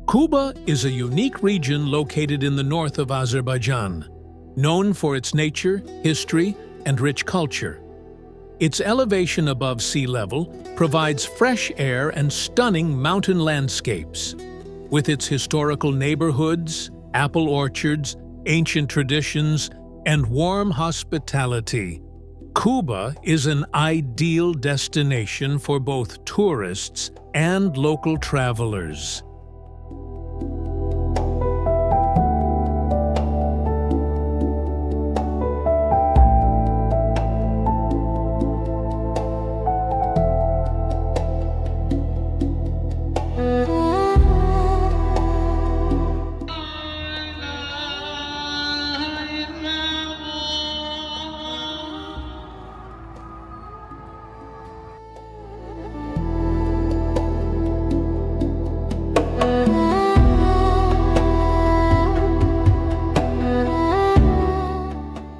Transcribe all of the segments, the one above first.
Quba is a unique region located in the north of Azerbaijan, known for its nature, history, and rich culture. Its elevation above sea level provides fresh air and stunning mountain landscapes. With its historical neighborhoods, apple orchards, ancient traditions, and warm hospitality, Quba is an ideal destination for both tourists and local travelers.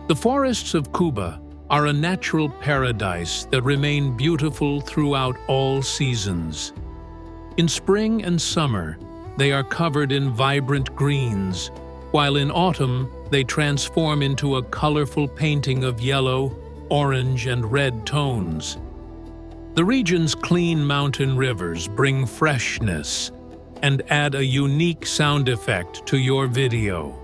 The forests of Quba are a natural paradise that remain beautiful throughout all seasons. In spring and summer, they are covered in vibrant greens, while in autumn they transform into a colorful painting of yellow, orange, and red tones. The region's clean mountain rivers bring freshness and add a unique sound effect to your video.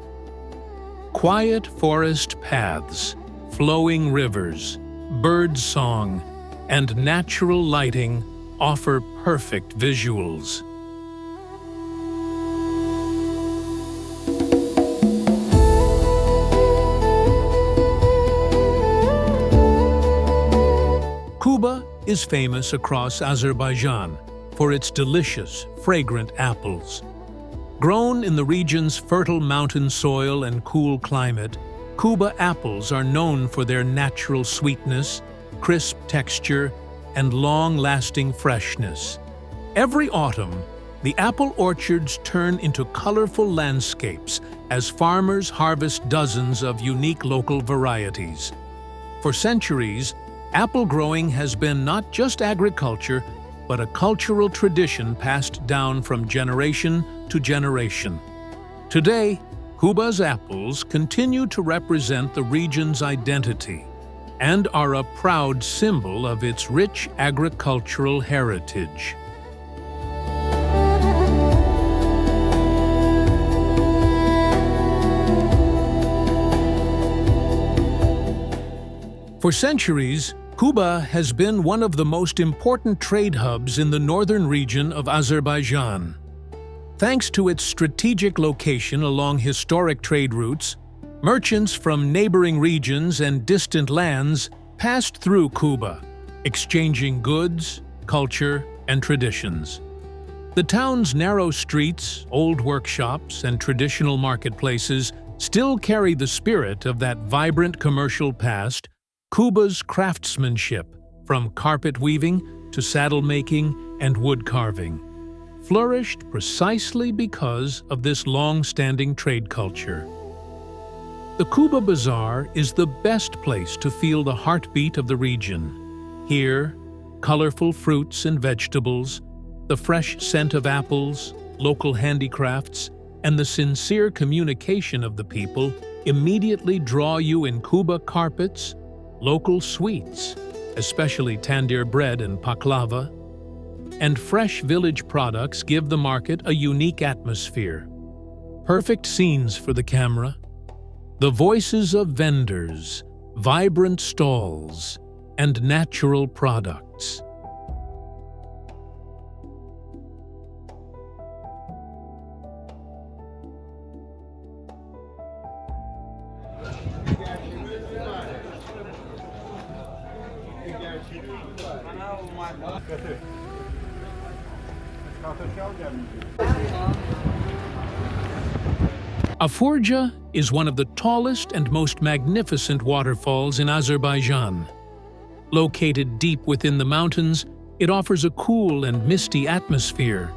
Quiet forest paths, flowing rivers, bird song, and natural lighting offer perfect visuals. Quba is famous across Azerbaijan for its delicious, fragrant apples. Grown in the region's fertile mountain soil and cool climate, Quba apples are known for their natural sweetness, crisp texture, and long-lasting freshness. Every autumn, the apple orchards turn into colorful landscapes as farmers harvest dozens of unique local varieties. For centuries, apple growing has been not just agriculture, but a cultural tradition passed down from generation to generation. Today, Quba's apples continue to represent the region's identity and are a proud symbol of its rich agricultural heritage. For centuries, Quba has been one of the most important trade hubs in the northern region of Azerbaijan. Thanks to its strategic location along historic trade routes, merchants from neighboring regions and distant lands passed through Quba, exchanging goods, culture, and traditions. The town's narrow streets, old workshops, and traditional marketplaces still carry the spirit of that vibrant commercial past. Quba's craftsmanship, from carpet weaving to saddle making and wood carving, flourished precisely because of this long-standing trade culture. The Quba Bazaar is the best place to feel the heartbeat of the region. Here, colorful fruits and vegetables, the fresh scent of apples, local handicrafts, and the sincere communication of the people immediately draw you in. Quba carpets, local sweets, especially tandoor bread and baklava, and fresh village products give the market a unique atmosphere. Perfect scenes for the camera. The voices of vendors, vibrant stalls, and natural products. Aforja is one of the tallest and most magnificent waterfalls in Azerbaijan. Located deep within the mountains, it offers a cool and misty atmosphere.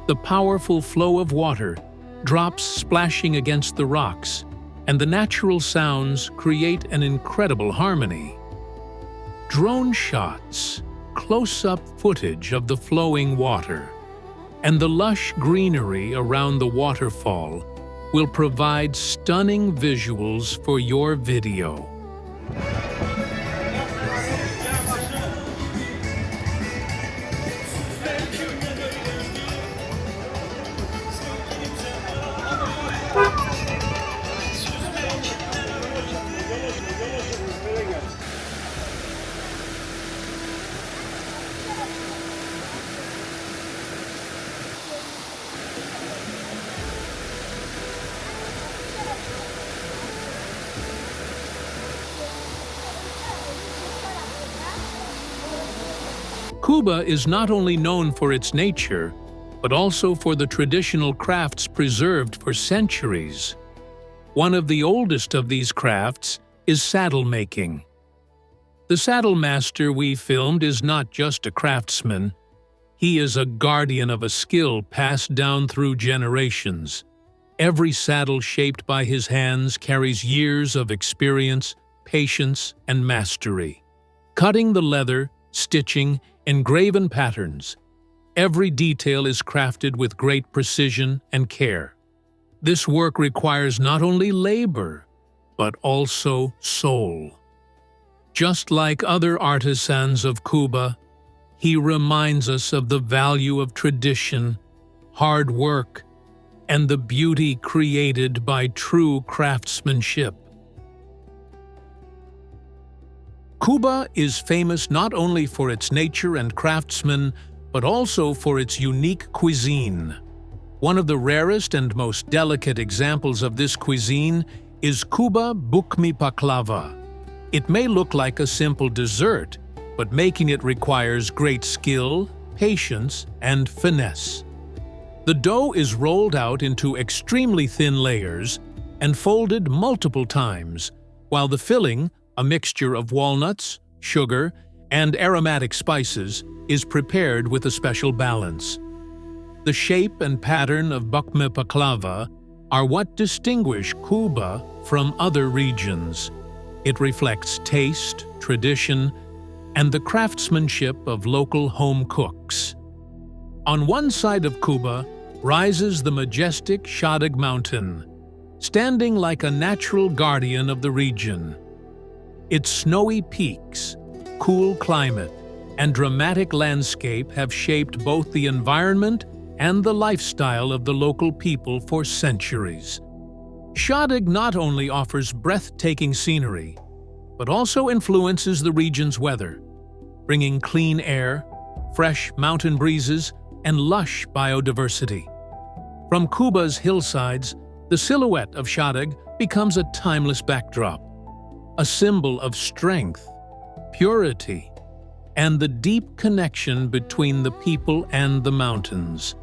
The powerful flow of water, drops splashing against the rocks, and the natural sounds create an incredible harmony. Drone shots, close-up footage of the flowing water, and the lush greenery around the waterfall will provide stunning visuals for your video. Quba is not only known for its nature, but also for the traditional crafts preserved for centuries. One of the oldest of these crafts is saddle making. The saddle master we filmed is not just a craftsman, he is a guardian of a skill passed down through generations. Every saddle shaped by his hands carries years of experience, patience, and mastery. Cutting the leather, stitching, engraven patterns. Every detail is crafted with great precision and care. This work requires not only labor, but also soul. Just like other artisans of Quba, he reminds us of the value of tradition, hard work, and the beauty created by true craftsmanship. Quba is famous not only for its nature and craftsmen, but also for its unique cuisine. One of the rarest and most delicate examples of this cuisine is Quba bukmi baklava. It may look like a simple dessert, but making it requires great skill, patience, and finesse. The dough is rolled out into extremely thin layers and folded multiple times, while the filling, a mixture of walnuts, sugar, and aromatic spices, is prepared with a special balance. The shape and pattern of bukmi baklava are what distinguish Quba from other regions. It reflects taste, tradition, and the craftsmanship of local home cooks. On one side of Quba rises the majestic Scenic mountain, standing like a natural guardian of the region. Its snowy peaks, cool climate, and dramatic landscape have shaped both the environment and the lifestyle of the local people for centuries. Scenic not only offers breathtaking scenery, but also influences the region's weather, bringing clean air, fresh mountain breezes, and lush biodiversity. From Quba's hillsides, the silhouette of Scenic becomes a timeless backdrop, a symbol of strength, purity, and the deep connection between the people and the mountains.